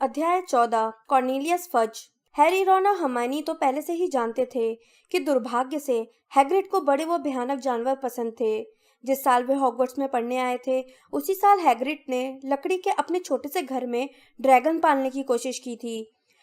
अध्याय 14 Cornelius fudge. Harry, Ron और Hermione तो पहले से ही जानते थे कि दुर्भाग्य से हैग्रिड को बड़े व भयानक जानवर पसंद थे। जिस साल वे हॉगवर्ट्स में पढ़ने आए थे, उसी साल हैग्रिड ने लकड़ी के अपने छोटे से घर में ड्रैगन पालने की कोशिश की थी।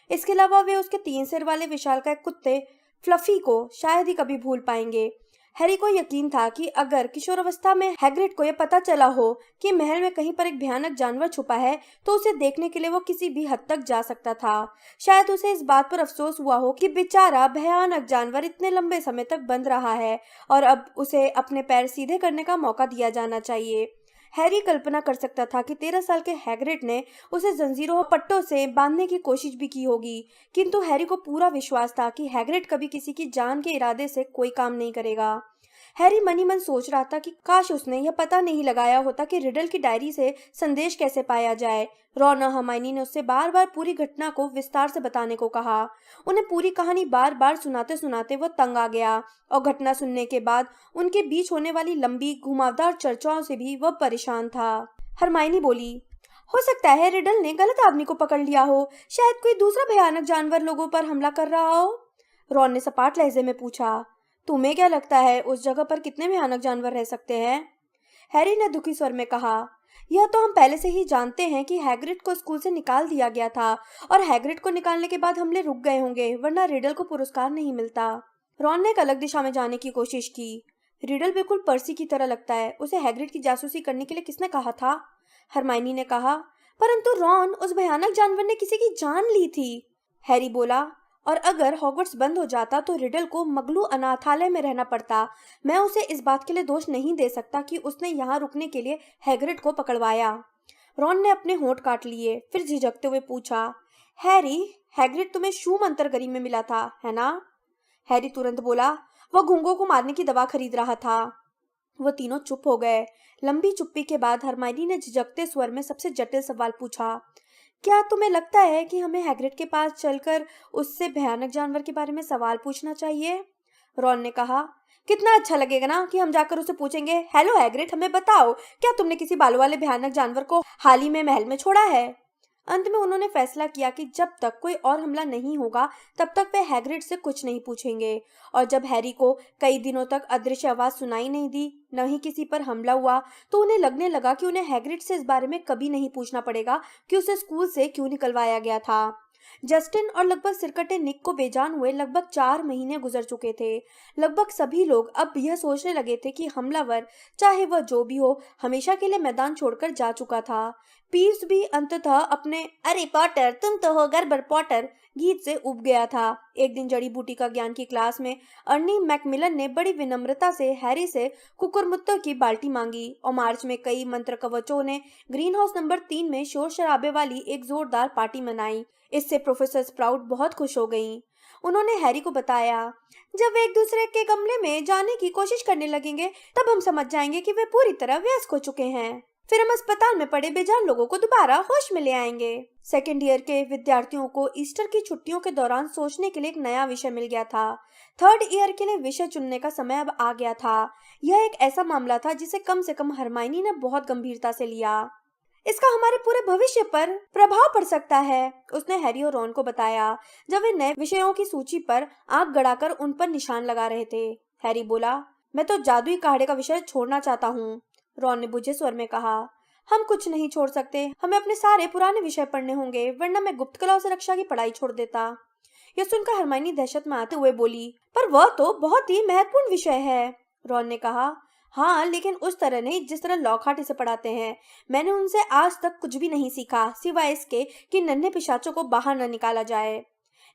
इसके अलावा वे उसके 3 सिर वाले विशालकाय कुत्ते फ्लफी को शायद ही कभी भूल पाएंगे। हैरी को यकीन था कि अगर किशोरावस्था में हैग्रिड को यह पता चला हो कि महल में कहीं पर एक भयानक जानवर छुपा है, तो उसे देखने के लिए वो किसी भी हद तक जा सकता था। शायद उसे इस बात पर अफसोस हुआ हो कि बेचारा भयानक जानवर इतने लंबे समय तक बंद रहा है और अब उसे अपने पैर सीधे करने का मौका दिया जाना चाहिए। हैरी कल्पना कर सकता था कि 13 साल के हैग्रिड ने उसे जंजीरों और पट्टों से बांधने की कोशिश भी की होगी, किंतु हैरी को पूरा विश्वास था कि हैग्रिड कभी किसी की जान के इरादे से कोई काम नहीं करेगा। हैरी मनी मन सोच रहा था कि काश उसने यह पता नहीं लगाया होता कि रिडल की डायरी से संदेश कैसे पाया जाए। रॉन और हर्माइनी ने उससे बार बार पूरी घटना को विस्तार से बताने को कहा। उन्हें पूरी कहानी बार बार सुनाते सुनाते वह तंग आ गया और घटना सुनने के बाद उनके बीच होने वाली लंबी घुमावदार चर्चाओं से भी वह परेशान था। हर्माइनी बोली, हो सकता है रिडल ने गलत आदमी को पकड़ लिया हो, शायद कोई दूसरा भयानक जानवर लोगों पर हमला कर रहा हो। रॉन ने सपाट लहजे में पूछा, तुम्हें क्या लगता है उस जगह पर कितने भयानक जानवर रह सकते हैं? हैरी ने दुखी स्वर में कहा, यह तो हम पहले से ही जानते हैं कि हैग्रिड को स्कूल से निकाल दिया गया था और हैग्रिड को निकालने के बाद हमले रुक गए होंगे, वरना रिडल को पुरस्कार नहीं मिलता। रॉन ने एक अलग दिशा में जाने की कोशिश की। रिडल बिल्कुल पर्सी की तरह लगता है, उसे हैग्रिड की जासूसी करने के लिए किसने कहा था? हरमाइनी ने कहा, परंतु रॉन, उस भयानक जानवर ने किसी की जान ली थी। हैरी बोला, और अगर हॉगवर्ट्स बंद हो जाता तो रिडल को मगलू अनाथालय में रहना पड़ता। मैं उसे इस बात के लिए दोष नहीं दे सकता कि उसने यहाँ रुकने के लिए हैग्रिड को पकड़वाया। रॉन ने अपने होंठ काट लिए, फिर झिझकते हुए पूछा, हैरी, हैग्रिड तुम्हें शू मंतरगरी में मिला था, है ना? हैरी तुरंत बोला, वह घुंगों को मारने की दवा खरीद रहा था। वो तीनों चुप हो गए। लंबी चुप्पी के बाद हरमाइनी ने झिझकते स्वर में सबसे जटिल सवाल पूछा, क्या तुम्हें लगता है कि हमें हैग्रिड के पास चलकर उससे भयानक जानवर के बारे में सवाल पूछना चाहिए? रॉन ने कहा, कितना अच्छा लगेगा ना कि हम जाकर उसे पूछेंगे, हेलो हैग्रिड, हमें बताओ, क्या तुमने किसी बालों वाले भयानक जानवर को हाल ही में महल में छोड़ा है? अंत में उन्होंने फैसला किया कि जब तक कोई और हमला नहीं होगा तब तक वे हैग्रिड से कुछ नहीं पूछेंगे। और जब हैरी को कई दिनों तक अदृश्य आवाज सुनाई नहीं दी, न ही किसी पर हमला हुआ, तो उन्हें लगने लगा कि उन्हें हैग्रिड से इस बारे में कभी नहीं पूछना पड़ेगा कि उसे स्कूल से क्यों निकलवाया गया था। जस्टिन और लगभग सिरकटे निक को बेजान हुए लगभग 4 महीने गुजर चुके थे। लगभग सभी लोग अब यह सोचने लगे थे कि हमलावर, चाहे वह जो भी हो, हमेशा के लिए मैदान छोड़कर जा चुका था। पीव्स भी अंततः अपने अरे पॉटर, तुम तो हो गड़बड़ पॉटर गीत से उब गया था। एक दिन जड़ी बूटी का ज्ञान की क्लास में अर्नी मैकमिलन ने बड़ी विनम्रता से हैरी से कुकुरमुत्तों की बाल्टी मांगी और मार्च में कई मंत्र कवचों ने ग्रीन हाउस नंबर 3 में शोर शराबे वाली एक जोरदार पार्टी मनाई। इससे प्रोफेसर स्प्राउट बहुत खुश हो गईं। उन्होंने हैरी को बताया, जब वे एक दूसरे के कमरे में जाने की कोशिश करने लगेंगे तब हम समझ जाएंगे कि वे पूरी तरह वयस्क हो चुके हैं। फिर हम अस्पताल में पड़े बेजान लोगों को दोबारा होश में ले आएंगे। सेकेंड ईयर के विद्यार्थियों को ईस्टर की छुट्टियों के दौरान सोचने के लिए एक नया विषय मिल गया था। थर्ड ईयर के लिए विषय चुनने का समय अब आ गया था। यह एक ऐसा मामला था जिसे कम से कम हरमाइनी ने बहुत गंभीरता से लिया। इसका हमारे पूरे भविष्य पर प्रभाव पड़ सकता है, उसने हैरी और रॉन को बताया जब वे नए विषयों की सूची पर आंख गड़ाकर उन पर निशान लगा रहे थे। हैरी बोला, मैं तो जादुई काढ़े का विषय छोड़ना चाहता हूँ। रॉन ने बुझे स्वर में कहा, हम कुछ नहीं छोड़ सकते, हमें अपने सारे पुराने विषय पढ़ने होंगे, वरना मैं गुप्त कला से रक्षा की पढ़ाई छोड़ देता। यह सुनकर हरमाइनी दहशत में आते हुए बोली, पर वह तो बहुत ही महत्वपूर्ण विषय है। रॉन ने कहा, हाँ, लेकिन उस तरह नहीं जिस तरह लॉकहार्ट इसे पढ़ाते हैं। मैंने उनसे आज तक कुछ भी नहीं सीखा, सिवाय इसके कि नन्हे पिशाचों को बाहर न निकाला जाए।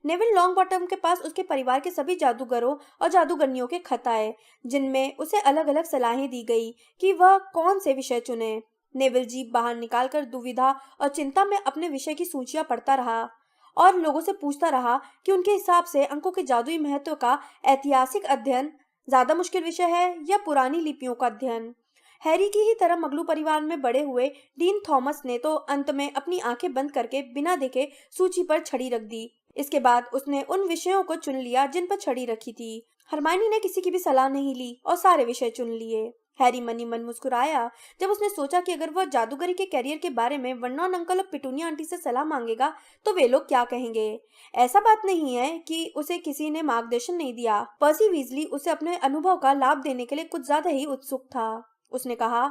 नेविल लॉन्गबॉटम के पास उसके परिवार के सभी जादूगरों और जादूगरनियों के खत आए, जिनमें उसे अलग अलग सलाहें दी गई कि वह कौन से विषय चुने। नेविल जीप बाहर निकालकर दुविधा और चिंता में अपने विषय की सूचियां पढ़ता रहा और लोगों से पूछता रहा कि उनके हिसाब से अंकों के जादुई महत्व का ऐतिहासिक अध्ययन ज्यादा मुश्किल विषय है या पुरानी लिपियों का अध्ययन। हैरी की ही तरह मगलू परिवार में बड़े हुए डीन थॉमस ने तो अंत में अपनी आंखें बंद करके बिना देखे सूची पर छड़ी रख दी। इसके बाद उसने उन विषयों को चुन लिया जिन पर छड़ी रखी थी। हरमाइनी ने किसी की भी सलाह नहीं ली और सारे विषय चुन लिए। हैरी मनी मन मुस्कुराया जब उसने सोचा कि अगर वह जादूगरी के करियर के बारे में वर्नॉन अंकल और पिटूनिया आंटी से सलाह मांगेगा तो वे लोग क्या कहेंगे। ऐसा बात नहीं है कि उसे किसी ने मार्गदर्शन नहीं दिया। पर्सी वीजली उसे अपने अनुभव का लाभ देने के लिए कुछ ज्यादा ही उत्सुक था। उसने कहा,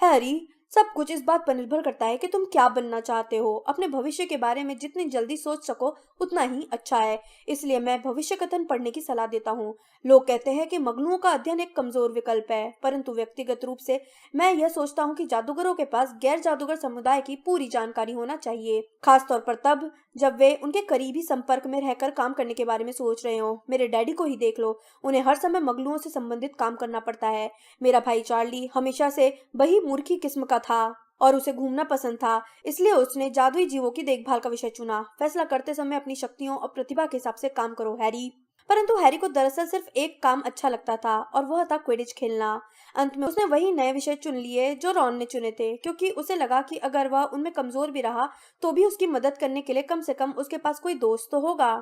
हैरी, सब कुछ इस बात पर निर्भर करता है कि तुम क्या बनना चाहते हो। अपने भविष्य के बारे में जितनी जल्दी सोच सको उतना ही अच्छा है। इसलिए मैं भविष्य कथन पढ़ने की सलाह देता हूँ। लोग कहते हैं कि मगनुओं का अध्ययन एक कमजोर विकल्प है, परंतु व्यक्तिगत रूप से मैं यह सोचता हूँ कि जादूगरों के पास गैर जादूगर समुदाय की पूरी जानकारी होना चाहिए, खासतौर पर तब जब वे उनके करीबी संपर्क में रहकर काम करने के बारे में सोच रहे हो। मेरे डैडी को ही देख लो, उन्हें हर समय मगलुओं से संबंधित काम करना पड़ता है। मेरा भाई चार्ली हमेशा से वही मूर्खी किस्म का था और उसे घूमना पसंद था, इसलिए उसने जादुई जीवों की देखभाल का विषय चुना। फैसला करते समय अपनी शक्तियों और प्रतिभा के हिसाब से काम करो, हैरी। परंतु हैरी को दरअसल सिर्फ एक काम अच्छा लगता था और वह था क्विडिच खेलना। अंत में उसने वही नए विषय चुन लिए जो रॉन ने चुने थे, क्योंकि उसे लगा कि अगर वह उनमें कमजोर भी रहा तो भी उसकी मदद करने के लिए कम से कम उसके पास कोई दोस्त तो होगा।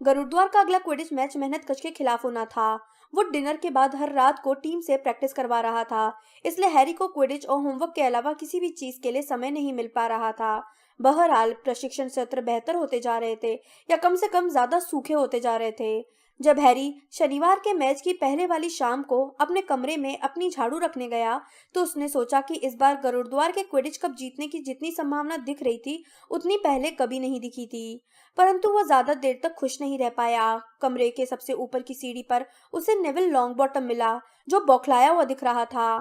गरुड़द्वार का अगला क्विडिच मैच मेहनत कश के खिलाफ होना था। वो डिनर के बाद हर रात को टीम से प्रैक्टिस करवा रहा था, इसलिए हैरी को क्विडिच और होमवर्क के अलावा किसी भी चीज के लिए समय नहीं मिल पा रहा था। बहरहाल प्रशिक्षण सत्र बेहतर होते जा रहे थे, या कम से कम ज्यादा सूखे होते जा रहे थे। जब हैरी शनिवार के मैच की पहले वाली शाम को अपने कमरे में अपनी झाड़ू रखने गया तो उसने सोचा कि इस बार गरुड़द्वार के क्विडिच कप जीतने की जितनी संभावना दिख रही थी उतनी पहले कभी नहीं दिखी थी। परंतु वह ज्यादा देर तक खुश नहीं रह पाया। कमरे के सबसे ऊपर की सीढ़ी पर उसे नेविल लॉन्गबॉटम मिला, जो बौखलाया हुआ दिख रहा था।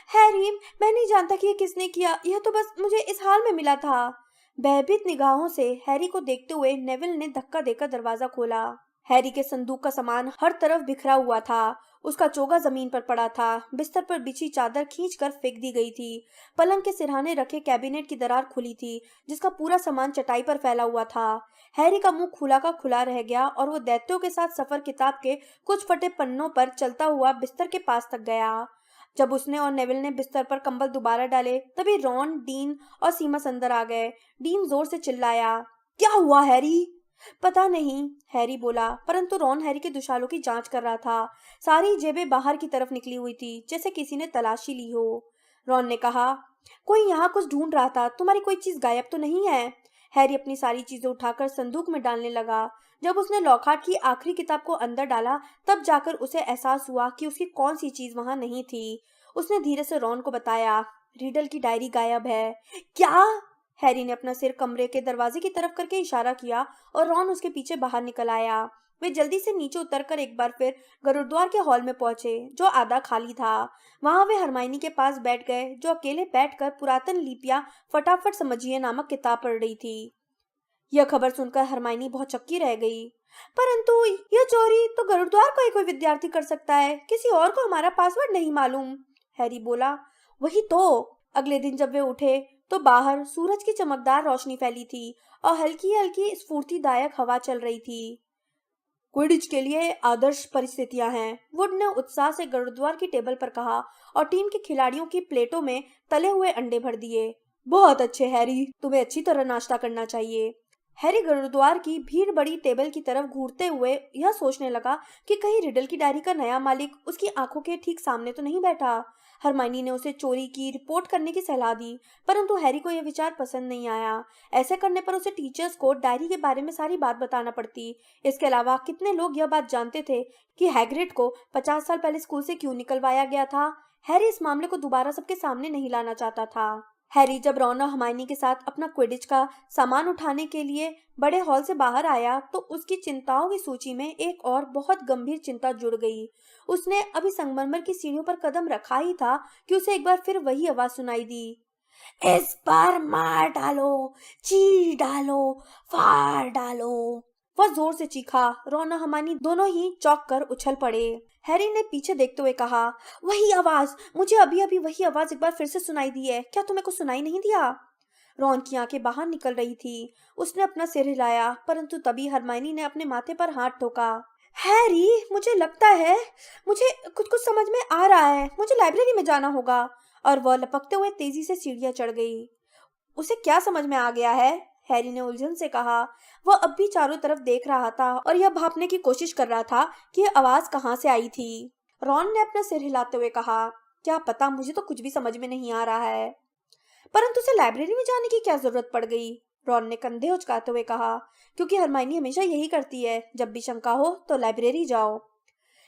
हैरी, मैं नहीं जानता कि यह किसने किया, यह तो बस मुझे इस हाल में मिला था। भयभीत निगाहों से हैरी को देखते हुए नेविल ने धक्का देकर दरवाजा खोला। हैरी के संदूक का सामान हर तरफ बिखरा हुआ था। उसका चोगा जमीन पर पड़ा था। बिस्तर पर बिछी चादर खींचकर फेंक दी गई थी। पलंग के सिरहाने रखे कैबिनेट की दरार खुली थी, जिसका पूरा सामान चटाई पर फैला हुआ था। हैरी का मुंह खुला का खुला रह गया और वो दैत्यों के साथ सफर किताब के कुछ फटे पन्नों पर चलता हुआ बिस्तर के पास तक गया। जब उसने और नेविल ने बिस्तर पर कंबल दोबारा डाले तभी रॉन, डीन और सीमस अंदर आ गए। डीन जोर से चिल्लाया, क्या हुआ हैरी? पता नहीं, हैरी बोला, परंतु रॉन हैरी के दुशालों की जांच कर रहा था। सारी जेबें बाहर की तरफ निकली हुई थी, जैसे किसी ने तलाशी ली हो। रॉन ने कहा, कोई यहाँ कुछ ढूंढ रहा था, तुम्हारी कोई चीज गायब तो नहीं है? हैरी अपनी सारी चीजें उठाकर संदूक में डालने लगा। जब उसने लॉकहार्ट की आखिरी किताब को अंदर डाला तब जाकर उसे एहसास हुआ कि उसकी कौन सी चीज वहां नहीं थी। उसने धीरे से रॉन को बताया, रीडल की डायरी गायब है। क्या? हैरी ने अपना सिर कमरे के दरवाजे की तरफ करके इशारा किया और रॉन उसके पीछे बाहर निकल आया। वे जल्दी से नीचे उतरकर एक बार फिर गरुड़द्वार के हॉल में पहुंचे, जो आधा खाली था। वहां वे हरमाइनी के पास बैठ गए, जो अकेले बैठकर पुरातन लिपियां फटाफट समझिए नामक किताब पढ़ रही थी। यह खबर सुनकर हरमाइनी बहुत चक्की रह गई। परंतु यह चोरी तो गरुड़द्वार का ही कोई विद्यार्थी कर सकता है, किसी और को हमारा पासवर्ड नहीं मालूम। हैरी बोला, वही तो। अगले दिन जब वे उठे तो बाहर सूरज की चमकदार रोशनी फैली थी और हल्की हल्की स्फूर्तिदायक हवा चल रही थी। क्विडिच के लिए आदर्श परिस्थितियां हैं, वुड ने उत्साह से गरुड़द्वार की टेबल पर कहा और टीम के खिलाड़ियों की प्लेटों में तले हुए अंडे भर दिए। बहुत अच्छे हैरी, तुम्हें अच्छी तरह नाश्ता करना चाहिए। हैरी गरुड़द्वार की भीड़ बड़ी टेबल की तरफ घूरते हुए यह सोचने लगा कि कहीं रिडल की डायरी का नया मालिक उसकी आंखों के ठीक सामने तो नहीं बैठा। हरमाइनी ने उसे चोरी की रिपोर्ट करने की सलाह दी, परंतु हैरी को यह विचार पसंद नहीं आया। ऐसे करने पर उसे टीचर्स को डायरी के बारे में सारी बात बताना पड़ती। इसके अलावा कितने लोग यह बात जानते थे कि हैग्रिड को 50 साल पहले स्कूल से क्यों निकलवाया गया था। हैरी इस मामले को दोबारा सबके सामने नहीं लाना चाहता था। हैरी जब रॉन और हरमाइनी के साथ अपना क्विडिच का सामान उठाने के लिए बड़े हॉल से बाहर आया तो उसकी चिंताओं की सूची में एक और बहुत गंभीर चिंता जुड़ गई। उसने अभी संगमरमर की सीढ़ियों पर कदम रखा ही था कि उसे एक बार फिर वही आवाज सुनाई दी, इस पर मार डालो, चीर डालो, फाड़ डालो। वह जोर से चीखा। रॉन और हरमाइनी दोनों ही चौंक कर उछल पड़े। हैरी ने पीछे देखते हुए कहा, वही आवाज, मुझे अभी अभी वही आवाज एक बार फिर से सुनाई दी है। क्या तुम्हें कुछ सुनाई नहीं दिया? रॉन की आंखें बाहर निकल रही थी। उसने अपना सिर हिलाया, परंतु तभी हरमाइनी ने अपने माथे पर हाथ ठोका। हैरी, मुझे लगता है मुझे कुछ कुछ समझ में आ रहा है, मुझे लाइब्रेरी में जाना होगा। और वह लपकते हुए तेजी से सीढ़ियां चढ़ गई। उसे क्या समझ में आ गया है? हैरी ने उलझन से कहा। वह अब भी चारों तरफ देख रहा था और यह भांपने की कोशिश कर रहा था कि यह आवाज कहाँ से आई थी। रॉन ने अपना सिर हिलाते हुए कहा, क्या पता, मुझे तो कुछ भी समझ में नहीं आ रहा है। परंतु उसे लाइब्रेरी में जाने की क्या जरूरत पड़ गई? रॉन ने कंधे उचकाते हुए कहा। क्योंकि हरमाइनी हमेशा यही करती है, जब भी शंका हो तो लाइब्रेरी जाओ।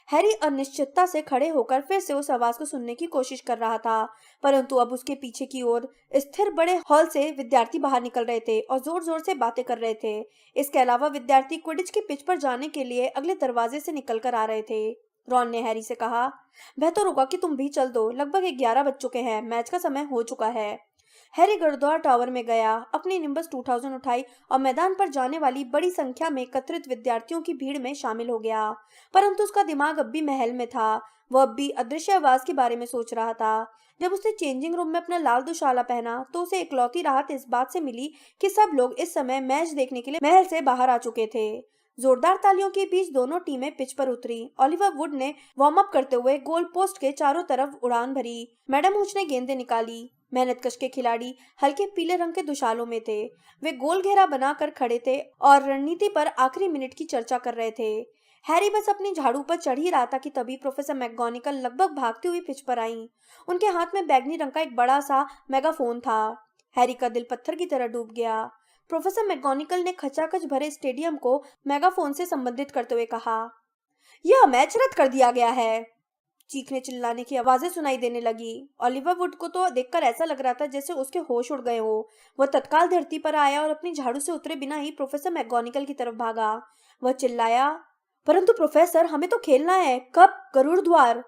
हैरी अनिश्चितता से खड़े होकर फिर से उस आवाज को सुनने की कोशिश कर रहा था, परंतु अब उसके पीछे की ओर स्थिर बड़े हॉल से विद्यार्थी बाहर निकल रहे थे और जोर जोर से बातें कर रहे थे। इसके अलावा विद्यार्थी क्विडिच की पिच पर जाने के लिए अगले दरवाजे से निकल कर आ रहे थे। रॉन ने हैरी से कहा, बेहतर होगा कि तुम भी चल दो, लगभग 11 बज चुके हैं, मैच का समय हो चुका है। हैरी गुरुद्वारा टावर में गया, अपनी निम्बस 2000 उठाई और मैदान पर जाने वाली बड़ी संख्या में एकत्रित विद्यार्थियों की भीड़ में शामिल हो गया। परंतु उसका दिमाग अब भी महल में था। वह अब भी अदृश्य आवाज के बारे में सोच रहा था। जब उसने चेंजिंग रूम में अपना लाल दुशाला पहना तो उसे इकलौती राहत इस बात से मिली कि सब लोग इस समय मैच देखने के लिए महल से बाहर आ चुके थे। जोरदार तालियों के बीच दोनों टीमें पिच पर उतरी। ओलिवर वुड ने वार्म अप करते हुए गोल पोस्ट के चारों तरफ उड़ान भरी। मैडम हुच ने गेंदें निकाली। मेहनतकश के खिलाड़ी हल्के पीले रंग के दुशालों में थे। वे गोल घेरा बनाकर खड़े थे और रणनीति पर आखिरी मिनट की चर्चा कर रहे थे। हैरी बस अपनी झाड़ू पर चढ़ ही रहा था कि तभी प्रोफेसर मैकगोनागल लगभग भागती हुई पिच पर आई। उनके हाथ में बैगनी रंग का एक बड़ा सा मेगाफोन था। हैरी का दिल पत्थर की तरह डूब गया। प्रोफेसर मैकगोनागल ने खचाखच भरे स्टेडियम को मेगाफोन से संबोधित करते हुए कहा, यह मैच रद्द कर दिया गया है। चीखने चिल्लाने की आवाजें सुनाई देने लगी। ओलिवर वुड को तो देखकर ऐसा लग रहा था जैसे उसके होश उड़ गए हो। वह तत्काल धरती पर आया और अपनी झाड़ू से उतरे बिना ही प्रोफेसर मैकगोनागल की तरफ भागा। वह चिल्लाया, परंतु प्रोफेसर, हमें तो खेलना है। कब? गरुड़ द्वार।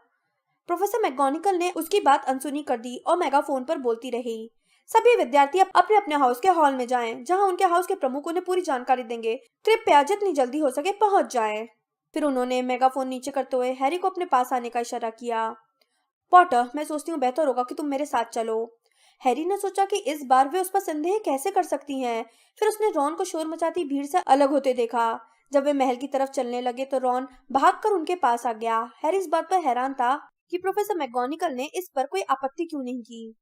प्रोफेसर मैकगोनागल ने उसकी बात अनसुनी कर दी और मेगाफोन पर बोलती रही, सभी विद्यार्थी अपने अपने हाउस के हॉल में जाएं, जहां उनके हाउस के प्रमुख उन्हें पूरी जानकारी देंगे। कृपया जितनी जल्दी हो सके पहुंच जाएं। फिर उन्होंने मेगाफोन नीचे करते हुए हैरी को अपने पास आने का इशारा किया। पॉटर, मैं सोचती हूँ बेहतर होगा कि तुम मेरे साथ चलो। हैरी ने सोचा कि इस बार वे उस पर संदेह कैसे कर सकती हैं। फिर उसने रॉन को शोर मचाती भीड़ से अलग होते देखा। जब वे महल की तरफ चलने लगे तो रॉन भागकर उनके पास आ गया। हैरी इस बात पर हैरान था कि प्रोफेसर मैकगोनागल ने इस पर कोई आपत्ति क्यों नहीं की।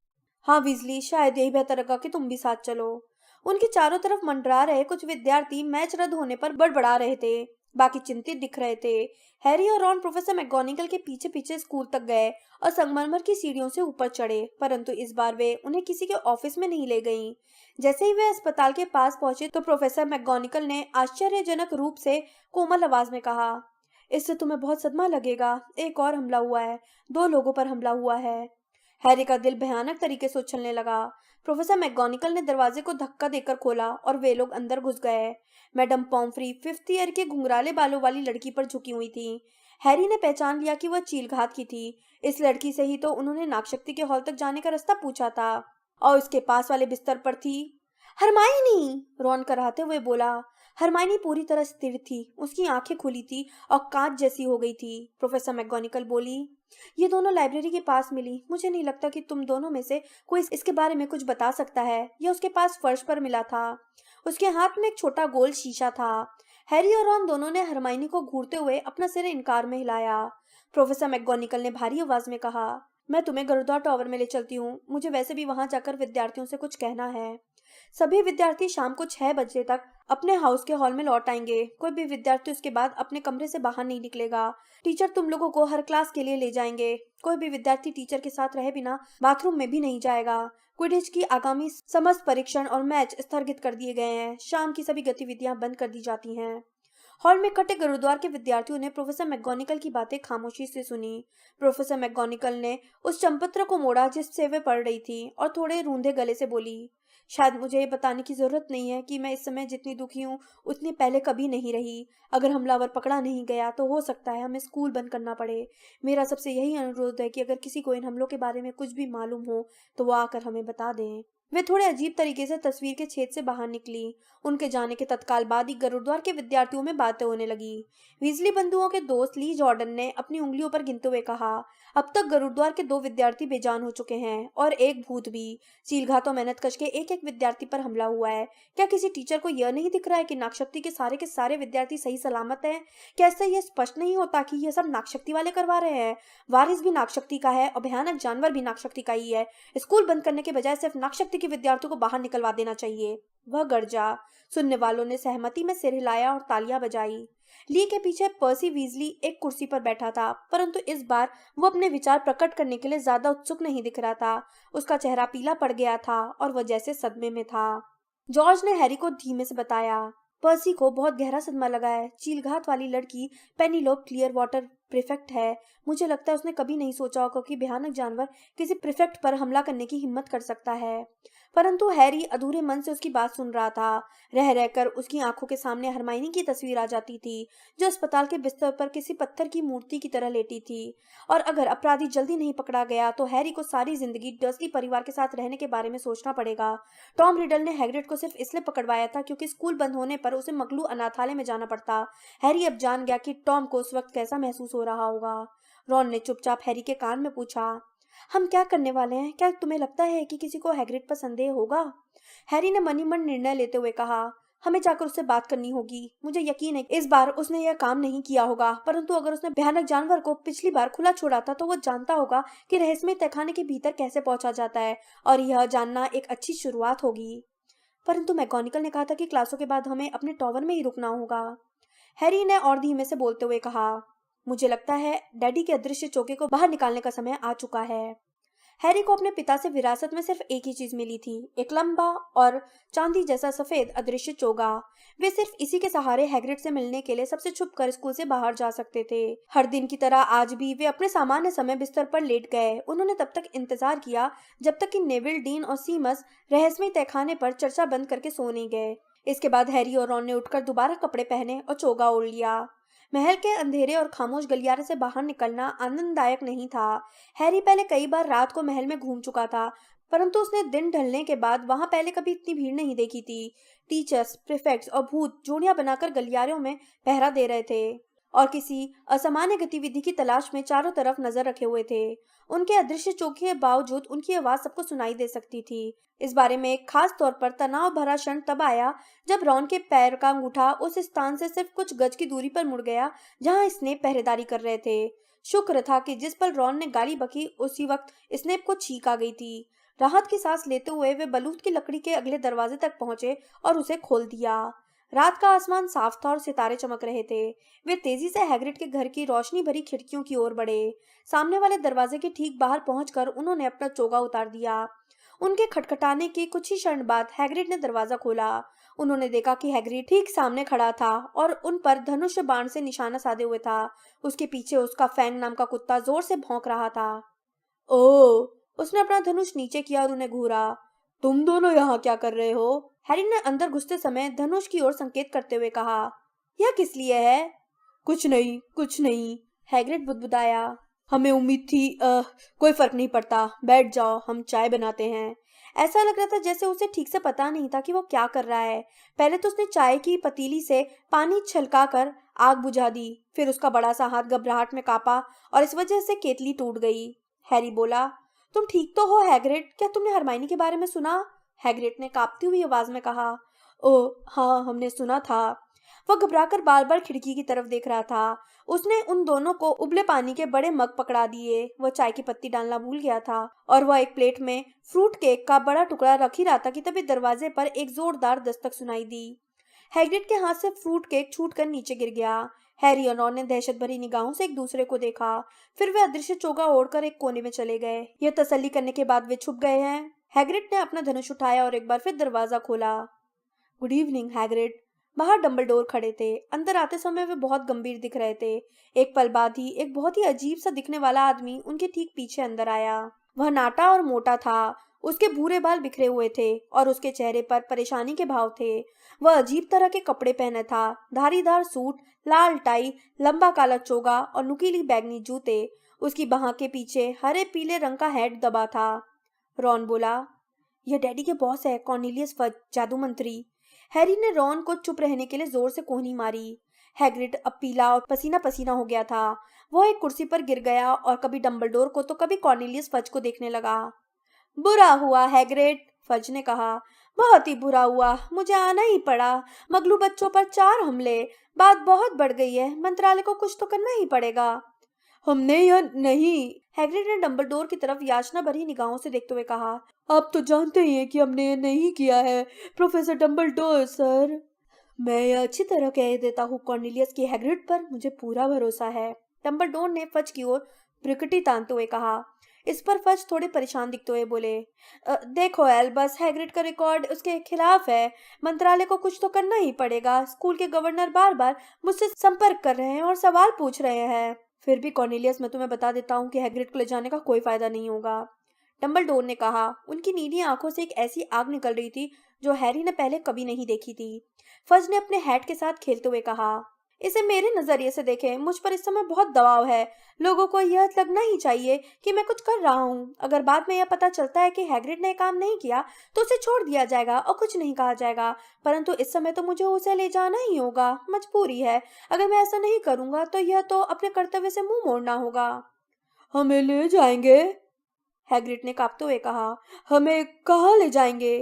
हाँ वीजली, शायद यही बेहतर होगा कि तुम भी साथ चलो। उनके चारों तरफ मंडरा रहे कुछ विद्यार्थी मैच रद्द होने पर बड़बड़ा रहे थे। बाकी चिंतित दिख रहे थे। हैरी और रॉन प्रोफेसर मैकगोनागल के पीछे पीछे स्कूल तक गए और संगमरमर की सीढ़ियों से ऊपर चढ़े, परंतु इस बार वे उन्हें किसी के ऑफिस में नहीं ले गईं। जैसे ही वे अस्पताल के पास पहुंचे तो प्रोफेसर मैकगोनागल ने आश्चर्यजनक रूप से कोमल आवाज में कहा, इससे तुम्हें बहुत सदमा लगेगा। एक और हमला हुआ है, 2 लोगों पर हमला हुआ है। हैरी का दिल भयानक तरीके से उछलने लगा। प्रोफेसर मैकगोनागल ने दरवाजे को धक्का देकर खोला और वे लोग अंदर घुस गए। मैडम पॉम्फ्री 5th ईयर के घुंघराले बालों वाली लड़की पर झुकी हुई थी। हैरी ने पहचान लिया कि वह चीलघात की थी। इस लड़की से ही तो उन्होंने नागशक्ति के हॉल तक जाने का रास्ता पूछा था और उसके पास वाले बिस्तर पर थी हरमाइनी। रॉन कराहते हुए बोला। हरमाइनी पूरी तरह स्थिर थी। उसकी आंखें खुली थी और कांच जैसी हो गई थी। प्रोफेसर मैकगोनागल बोली, ये दोनों लाइब्रेरी के पास मिली। मुझे नहीं लगता कि तुम दोनों में से कोई इसके बारे में कुछ बता सकता है। यह उसके पास फर्श पर मिला था। उसके हाथ में एक छोटा गोल शीशा था। हैरी और रॉन दोनों ने हरमाइनी को घूरते हुए अपना सिर इनकार में हिलाया। प्रोफेसर मैकगोनागल ने भारी आवाज में कहा, मैं तुम्हें गुरुद्वारा टावर में ले चलती हूँ। मुझे वैसे भी वहां जाकर विद्यार्थियों से कुछ कहना है। सभी विद्यार्थी शाम को 6 बजे तक अपने हाउस के हॉल में लौट आएंगे। कोई भी विद्यार्थी उसके बाद अपने कमरे से बाहर नहीं निकलेगा। टीचर तुम लोगों को हर क्लास के लिए ले जाएंगे। कोई भी विद्यार्थी टीचर के साथ रहे बिना बाथरूम में भी नहीं जाएगा। क्विडिच की आगामी समस्त परीक्षण और मैच स्थगित कर दिए गए हैं। शाम की सभी गतिविधियां बंद कर दी जाती हैं। हॉल में इकट्ठे गुरुद्वार के विद्यार्थियों ने प्रोफेसर मैकगोनागल की बातें खामोशी से सुनी। प्रोफेसर मैकगोनागल ने उस चंपत्र को मोड़ा जिससे वे पढ़ रही थी और थोड़े रूंधे गले से बोली, शायद मुझे ये बताने की जरूरत नहीं है कि मैं इस समय जितनी दुखी हूँ उतनी पहले कभी नहीं रही। अगर हमलावर पकड़ा नहीं गया तो हो सकता है हमें स्कूल बंद करना पड़े। मेरा सबसे यही अनुरोध है कि अगर किसी को इन हमलों के बारे में कुछ भी मालूम हो तो वो आकर हमें बता दें। वे थोड़े अजीब तरीके से तस्वीर के छेद से बाहर निकली। उनके जाने के तत्काल बाद ही गुरुद्वार के विद्यार्थियों में बातें होने लगी। वीजली बंधुओं के दोस्त ली जॉर्डन ने अपनी उंगलियों पर गिनते हुए कहा, अब तक गुरुद्वार के 2 विद्यार्थी बेजान हो चुके हैं और एक भूत भी। चीलघात और मेहनतकश के एक एक विद्यार्थी पर हमला हुआ है। क्या किसी टीचर को यह नहीं दिख रहा है कि नागशक्ति के सारे विद्यार्थी सही सलामत हैं? क्या इससे यह स्पष्ट नहीं होता कि यह सब नागशक्ति वाले करवा रहे हैं? वारिस भी नागशक्ति का है और भयानक जानवर भी नागशक्ति का ही है। स्कूल बंद करने के बजाय सिर्फ नागशक्ति कि विद्यार्थियों को बाहर निकलवा देना चाहिए। वह गरजा। सुनने वालों ने सहमति में सिर हिलाया और तालियां बजाई। ली के पीछे पर्सी वीजली एक कुर्सी पर बैठा था, परंतु इस बार वो अपने विचार प्रकट करने के लिए ज्यादा उत्सुक नहीं दिख रहा था। उसका चेहरा पीला पड़ गया था और वह जैसे सदमे में था। जॉर्ज ने हैरी को धीमे से बताया, पर्सी को बहुत गहरा सदमा लगा है। चीलघात वाली लड़की पेनीलोप क्लियर वाटर प्रीफेक्ट है। मुझे लगता है उसने कभी नहीं सोचा होगा कि भयानक जानवर किसी प्रीफेक्ट पर हमला करने की हिम्मत कर सकता है। परंतु हैरी अधूरे मन से उसकी बात सुन रहा था। रह रहकर उसकी आंखों के सामने हरमाइनी की तस्वीर आ जाती थी, जो अस्पताल के बिस्तर पर किसी पत्थर की मूर्ति की तरह लेटी थी। और अगर अपराधी जल्दी नहीं पकड़ा गया तो हैरी को सारी जिंदगी डर्सली परिवार के साथ रहने के बारे में सोचना पड़ेगा। टॉम रिडल ने हैग्रिड को सिर्फ इसलिए पकड़वाया था क्योंकि स्कूल बंद होने पर उसे मगलू अनाथालय में जाना पड़ता। हैरी अब जान गया कि टॉम को उस वक्त कैसा महसूस हो रहा होगा। रॉन ने चुपचाप हैरी के कान में पूछा, हम क्या करने वाले हैं? क्या तुम्हें लगता है कि किसी को हैग्रिड पर संदेह होगा? हैरी ने मनी मन निर्णय लेते हुए कहा, हमें जाकर उससे बात करनी होगी। मुझे यकीन है इस बार उसने यह काम नहीं किया होगा, परंतु अगर उसने भयानक जानवर को पिछली बार खुला छोड़ा था तो वह जानता होगा कि रहस्यमय तहखाने के भीतर कैसे पहुंचा जाता है, और यह जानना एक अच्छी शुरुआत होगी। परंतु मैगोनिकल ने कहा था कि क्लासों के बाद हमें अपने टॉवर में ही रुकना होगा। हैरी ने और धीमे से बोलते हुए कहा, मुझे लगता है डैडी के अदृश्य चौके को बाहर निकालने का समय आ चुका है। हैरी को अपने पिता से विरासत में सिर्फ एक ही चीज मिली थी, एक लंबा और चांदी जैसा सफेद अदृश्य चोगा। वे सिर्फ इसी के सहारे हैग्रिड से मिलने के लिए सबसे छुप कर स्कूल से बाहर जा सकते थे। हर दिन की तरह आज भी वे अपने सामान्य समय बिस्तर पर लेट गए। उन्होंने तब तक इंतजार किया जब तक कि नेविल, डीन और सीमस रहस्यमय तहखाने पर चर्चा बंद करके सो नहीं गए। इसके बाद हैरी और रॉन ने उठकर दोबारा कपड़े पहने और चोगा ओढ़ लिया। महल के अंधेरे और खामोश गलियारे से बाहर निकलना आनंददायक नहीं था। हैरी पहले कई बार रात को महल में घूम चुका था, परंतु उसने दिन ढलने के बाद वहां पहले कभी इतनी भीड़ नहीं देखी थी। टीचर्स, प्रीफेक्ट्स और भूत जोड़ियां बनाकर गलियारों में पहरा दे रहे थे और किसी असामान्य गतिविधि की तलाश में चारों तरफ नजर रखे हुए थे। उनके अदृश्य चौके के बावजूद उनकी आवाज सबको सुनाई दे सकती थी। इस बारे में एक खास तौर पर तनाव भरा क्षण तब आया जब रॉन के पैर का अंगूठा उस स्थान से सिर्फ कुछ गज की दूरी पर मुड़ गया जहां स्नेप पहरेदारी कर रहे थे। शुक्र था कि जिस पल रॉन ने गाली बकी उसी वक्त स्नेप को छींक आ गई थी। राहत की सांस लेते हुए वे बलूत की लकड़ी के अगले दरवाजे तक पहुंचे और उसे खोल दिया। रात का आसमान साफ था और सितारे चमक रहे थे। वे तेजी से हैग्रिड के घर की रोशनी भरी खिड़कियों की ओर बढ़े। सामने वाले दरवाजे के ठीक बाहर पहुंचकर उन्होंने अपना चोगा उतार दिया। उनके खटखटाने के कुछ ही क्षण बाद हैग्रिड ने दरवाजा खोला। उन्होंने देखा कि हैग्रिड ठीक सामने खड़ा था और उन पर धनुष बाण से निशाना साधे हुए था। उसके पीछे उसका फैंग नाम का कुत्ता जोर से भौंक रहा था। ओ, उसने अपना धनुष नीचे किया और उन्हें घूरा। तुम दोनों यहाँ क्या कर रहे हो? हैरी ने अंदर घुसते समय धनुष की ओर संकेत करते हुए कहा। यह किस लिए है? कुछ नहीं, कुछ नहीं, हैग्रिड बुदबुदाया। हमें उम्मीद थी कोई फर्क नहीं पड़ता, बैठ जाओ, हम चाय बनाते हैं। ऐसा लग रहा था जैसे उसे ठीक से पता नहीं था कि वो क्या कर रहा है। पहले तो उसने चाय की पतीली से पानी छलकाकर आग बुझा दी, फिर उसका बड़ा सा हाथ घबराहट में कांपा और इस वजह से केतली टूट गई। हैरी बोला, तुम ठीक तो हो हैग्रिड? क्या तुमने हरमाइनी के बारे में सुना? हैग्रिड ने कांपती हुई आवाज में कहा। ओह हाँ, हमने सुना था। वह घबराकर बार बार खिड़की की तरफ देख रहा था। उसने उन दोनों को उबले पानी के बड़े मग पकड़ा दिए। वह चाय की पत्ती डालना भूल गया था और वह एक प्लेट में फ्रूट केक का बड़ा टुकड़ा रख ही रहा था कि तभी दरवाजे पर एक जोरदार दस्तक सुनाई दी। हैग्रिड के हाथ से फ्रूट केक छूटकर नीचे गिर गया। हैरी और रॉन ने दहशत भरी निगाहों से एक दूसरे को देखा। फिर वे अदृश्य चोगा ओढ़कर एक कोने में चले गए। यह तसल्ली करने के बाद वे छुप गए हैं। हैग्रिड ने अपना धनुष उठाया और एक बार फिर दरवाजा खोला। Good evening Hagrid. बाहर डंबलडोर खड़े थे। अंदर आते समय वे बहुत गंभीर दिख रहे थे। एक पल बाद ही एक बहुत ही अजीब सा दिखने वाला आदमी उनके ठीक पीछे अंदर आया। वह नाटा और मोटा था। उसके भूरे बाल बिखरे हुए थे और उसके चेहरे पर परेशानी के भाव थे। वह अजीब तरह के कपड़े पहने था, धारीदार सूट, लाल टाई, लंबा काला चोगा और नुकीली बैगनी जूते। उसकी बाह के पीछे हरे पीले रंग का हैट दबा था। रॉन बोला, यह डैडी के बॉस है, कॉर्नेलियस फज, जादू मंत्री। हैरी ने रॉन को चुप रहने के लिए जोर से कोहनी मारी। हैग्रिड अब पीला और पसीना पसीना हो गया था। वह एक कुर्सी पर गिर गया और कभी डंबलडोर को तो कभी कॉर्नेलियस फज को देखने लगा। बुरा हुआ हैग्रिड, फज ने कहा। बहुत ही बुरा हुआ, मुझे आना ही पड़ा। मगलू बच्चों पर 4 हमले। बात बहुत बढ़ गई है, मंत्रालय को कुछ तो करना ही पड़ेगा। हमने यह नहीं, हैग्रिड ने डंबलडोर की तरफ याचना भरी निगाहों से देखते हुए कहा। आप तो जानते ही हैं कि हमने ये नहीं किया है, प्रोफेसर डम्बलडोर सर। मैं ये अच्छी तरह कह देता हूँ कॉर्नेलियस की हैग्रिड पर मुझे पूरा भरोसा है। डम्बलडोर ने फज की ओर ब्रिकटी तानते हुए कहा। इस पर फज थोड़े परेशान दिखते हुए बोले, देखो एल्बस, हैग्रिड का रिकॉर्ड उसके खिलाफ है। मंत्रालय को कुछ तो करना ही पड़ेगा। स्कूल के गवर्नर बार बार मुझसे संपर्क कर रहे हैं और सवाल पूछ रहे हैं। फिर भी कॉर्नेलियस, मैं तुम्हें बता देता हूँ कि हैग्रिड को ले जाने का कोई फायदा नहीं होगा, डम्बलडोर ने कहा। उनकी नीली आंखों से एक ऐसी आग निकल रही थी जो हैरी ने पहले कभी नहीं देखी थी। फज ने अपने हैट के साथ खेलते हुए कहा, इसे मेरे नजरिए से देखें, मुझ पर इस समय बहुत दबाव है। लोगों को यह लगना ही चाहिए कि मैं कुछ कर रहा हूँ। अगर बाद में यह पता चलता है कि हैग्रिड ने काम नहीं किया तो उसे छोड़ दिया जाएगा और कुछ नहीं कहा जाएगा, परंतु इस समय तो मुझे उसे ले जाना ही होगा, मजबूरी है। अगर मैं ऐसा नहीं करूंगा तो यह तो अपने कर्तव्य से मुंह मोड़ना होगा। हमें ले जाएंगे, हैग्रिड ने कांपते हुए कहा। हमें कहाँ ले जाएंगे?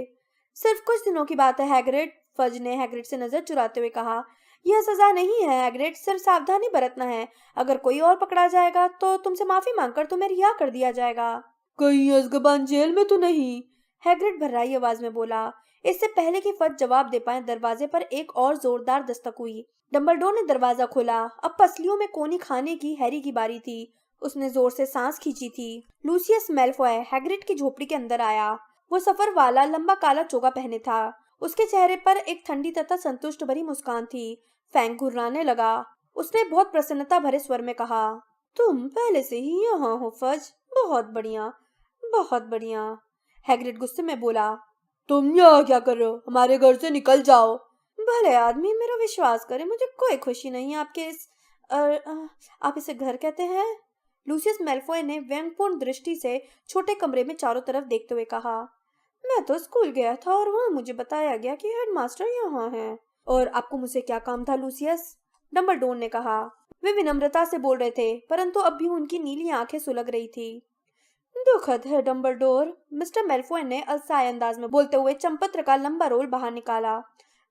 सिर्फ कुछ दिनों की बात है हैग्रिड, फज ने हैग्रिड से नजर चुराते हुए कहा। यह सजा नहीं है हैग्रिड, सिर्फ सावधानी बरतना है। अगर कोई और पकड़ा जाएगा तो तुमसे माफी मांगकर तुम्हें रिहा कर दिया जाएगा। कहीं अज़्काबान जेल में तो नहीं? हैग्रिड भर्राई आवाज में बोला। इससे पहले कि फज जवाब दे पाए दरवाजे पर एक और जोरदार दस्तक हुई। डम्बलडोर ने दरवाजा खोला। अब पसलियों में कोनी खाने की हैरी की बारी थी। उसने जोर से सांस खींची थी। लूसियस मेल्फॉय हैग्रिड की झोपड़ी के अंदर आया। वो सफर वाला लंबा काला चोगा पहने था। उसके चेहरे पर एक ठंडी तथा संतुष्ट भरी मुस्कान थी। फैंग घुर्राने लगा। उसने बहुत प्रसन्नता भरे स्वर में कहा, तुम पहले से ही यहाँ हो फज, बहुत बढ़िया, बहुत बढ़िया। हैग्रिड गुस्से में बोला, तुम यहाँ क्या कर रहे हो? हमारे घर से निकल जाओ। भले आदमी, मेरा विश्वास करे, मुझे कोई खुशी नहीं आपके इस आप इसे घर कहते हैं? लूसियस मेल्फॉय ने व्यंग्यपूर्ण दृष्टि से छोटे कमरे में चारों तरफ देखते हुए कहा, मैं तो स्कूल गया था और वहाँ मुझे बताया गया कि हेडमास्टर यहाँ है। और आपको मुझसे क्या काम था लूसियस? डम्बलडोर ने कहा। वे विनम्रता से बोल रहे थे, परंतु अब भी उनकी नीली आंखें सुलग रही थी। दुखद है डम्बलडोर, मिस्टर मेल्फॉय ने अलसाय अंदाज में बोलते हुए चंपत्र का लंबा रोल बाहर निकाला,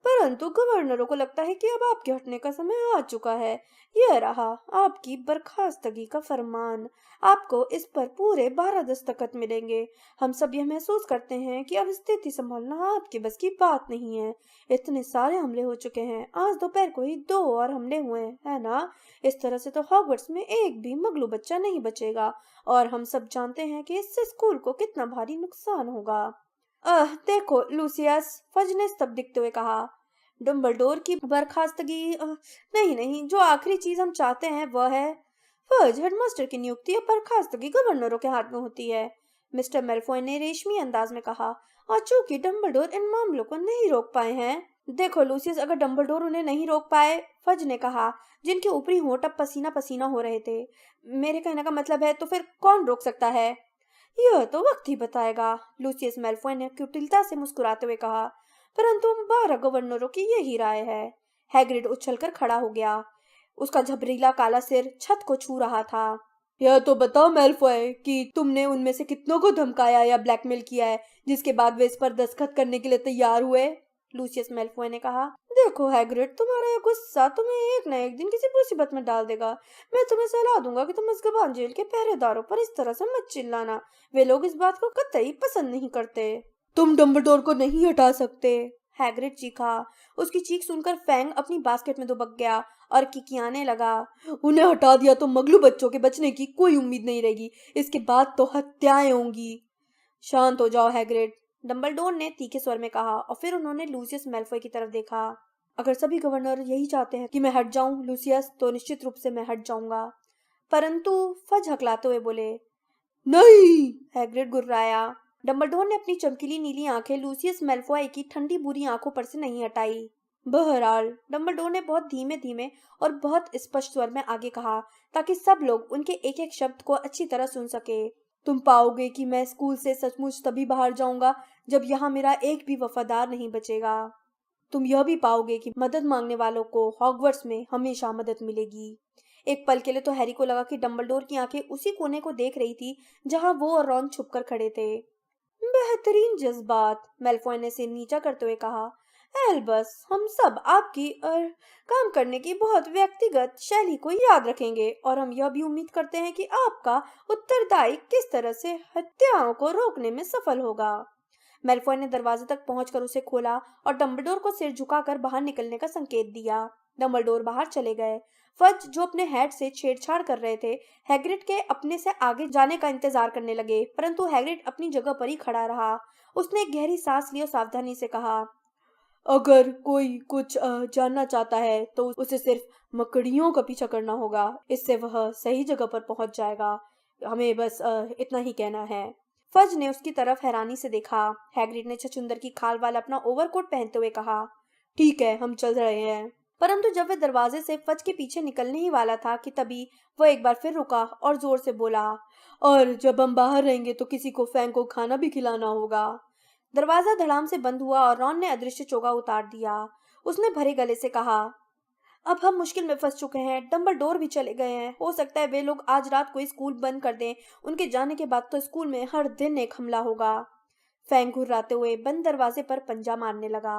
परंतु गवर्नरों को लगता है कि अब आपके हटने का समय आ चुका है। यह रहा आपकी बर्खास्तगी का फरमान। आपको इस पर पूरे 12 दस्तखत मिलेंगे। हम सब यह महसूस करते हैं कि अब स्थिति संभालना आपके बस की बात नहीं है। इतने सारे हमले हो चुके हैं, आज दोपहर को ही 2 और हमले हुए है ना? इस तरह से तो हॉगवर्ट्स में एक भी मगलू बच्चा नहीं बचेगा, और हम सब जानते हैं कि इससे स्कूल को कितना भारी नुकसान होगा। देखो लूसियस, फज ने स्तब्ध दिखते हुए कहा। डम्बलडोर की बर्खास्तगी नहीं नहीं, जो आखिरी चीज हम चाहते हैं वह है फज, हेडमास्टर की नियुक्ति और बर्खास्तगी गवर्नरों के हाथ में होती है, मिस्टर मेल्फॉय ने रेशमी अंदाज में कहा। और चूंकि डम्बलडोर इन मामलों को नहीं रोक पाए हैं। देखो लूसियस, अगर डम्बलडोर उन्हें नहीं रोक पाए, फज ने कहा, जिनके ऊपरी होंठ अब पसीना पसीना हो रहे थे, मेरे कहने का मतलब है, तो फिर कौन रोक सकता है? यह तो वक्त ही बताएगा, लूसियस मेल्फॉय ने कुटिलता से मुस्कुराते हुए कहा। परंतु 12 गवर्नरों की यही राय है। हैग्रिड उछलकर खड़ा हो गया। उसका झबरीला काला सिर छत को छू रहा था। यह तो बताओ मेल्फॉय कि तुमने उनमें से कितनों को धमकाया या ब्लैकमेल किया है, जिसके बाद वे इस पर दस्तखत करने के लिए तैयार हुए? लूसियस मेल्फॉय ने कहा। देखो हैग्रिड, तुम्हारा यह गुस्सा तुम्हें एक न एक दिन किसी मुसीबत में डाल देगा। मैं तुम्हें सलाह दूंगा कि तुम अज़्काबान जेल के पहरेदारों पर इस तरह से मत चिल्लाना। वे लोग इस बात को कतई पसंद नहीं करते। तुम डम्बलडोर को नहीं हटा सकते, हैग्रिड चीखा। उसकी चीख सुनकर फैंग अपनी बास्केट में दुबक गया और किकियाने लगा। उन्हें हटा दिया तो मगलू बच्चों के बचने की कोई उम्मीद नहीं रहेगी। इसके बाद तो हत्याएं होंगी। शांत हो जाओ हैग्रिड, डम्बलडोर ने तीखे स्वर में कहा, और फिर उन्होंने लूसियस मेल्फॉय की तरफ देखा। अगर सभी गवर्नर यही चाहते हैं कि मैं हट जाऊं लूसियस, तो निश्चित रूप से मैं हट जाऊंगा। परंतु फज हकलाते हुए बोले, नहीं, हैग्रिड गुर्राया। डम्बलडोर ने अपनी चमकीली नीली आंखें लूसियस मेल्फॉय की ठंडी बुरी आंखों पर से नहीं हटाई। बहरहाल, डम्बलडोर ने बहुत धीमे धीमे और बहुत स्पष्ट स्वर में आगे कहा, ताकि सब लोग उनके एक एक शब्द को अच्छी तरह सुन सके। तुम पाओगे कि मैं स्कूल से सचमुच तभी बाहर जाऊंगा जब यहाँ मेरा एक भी वफादार नहीं बचेगा। तुम यह भी पाओगे कि मदद मांगने वालों को हॉगवर्ट्स में हमेशा मदद मिलेगी। एक पल के लिए तो हैरी को लगा कि डम्बलडोर की आंखें उसी कोने को देख रही थी जहां वो और रॉन छुपकर खड़े थे। बेहतरीन जज्बात, मेल्फॉय ने सिर नीचा करते हुए कहा। एल्बस, हम सब आपकी काम करने की बहुत व्यक्तिगत शैली को याद रखेंगे और हम यह भी उम्मीद करते हैं कि आपका उत्तरदायी किस तरह से हत्याओं को रोकने में सफल होगा। मेल्फॉय ने दरवाजे तक पहुंचकर उसे खोला और डंबलडोर को सिर झुकाकर बाहर निकलने का संकेत दिया। डंबलडोर बाहर चले गए। फज, जो अपने हैट से छेड़छाड़ कर रहे थे, हैग्रिड के अपने से आगे जाने का इंतजार करने लगे, परंतु हैग्रिड अपनी जगह पर ही खड़ा रहा। उसने एक गहरी सांस ली और सावधानी से कहा, अगर कोई कुछ जानना चाहता है तो उसे सिर्फ मकड़ियों का पीछा करना होगा। इससे वह सही जगह पर पहुंच जाएगा। हमें बस इतना ही कहना है। फज ने उसकी तरफ हैरानी से देखा। हैग्रिड ने छछूंदर की खाल वाला अपना ओवरकोट पहनते हुए कहा, ठीक है, हम चल रहे हैं। परंतु जब वह दरवाजे से फज के पीछे निकलने ही वाला था कि तभी वह एक बार फिर रुका और जोर से बोला, और जब हम बाहर रहेंगे तो किसी को फैंग को खाना भी खिलाना होगा। दरवाजा धड़ाम से बंद हुआ और रॉन ने अदृश्य चोगा उतार दिया। उसने भरे गले से कहा, अब हम मुश्किल में फंस चुके हैं। डंबलडोर भी चले गए हैं। हो सकता है वे लोग आज रात को स्कूल बंद कर दें। उनके जाने के बाद तो स्कूल में हर दिन एक हमला होगा। फैंग घुर्राते हुए बंद दरवाजे पर पंजा मारने लगा।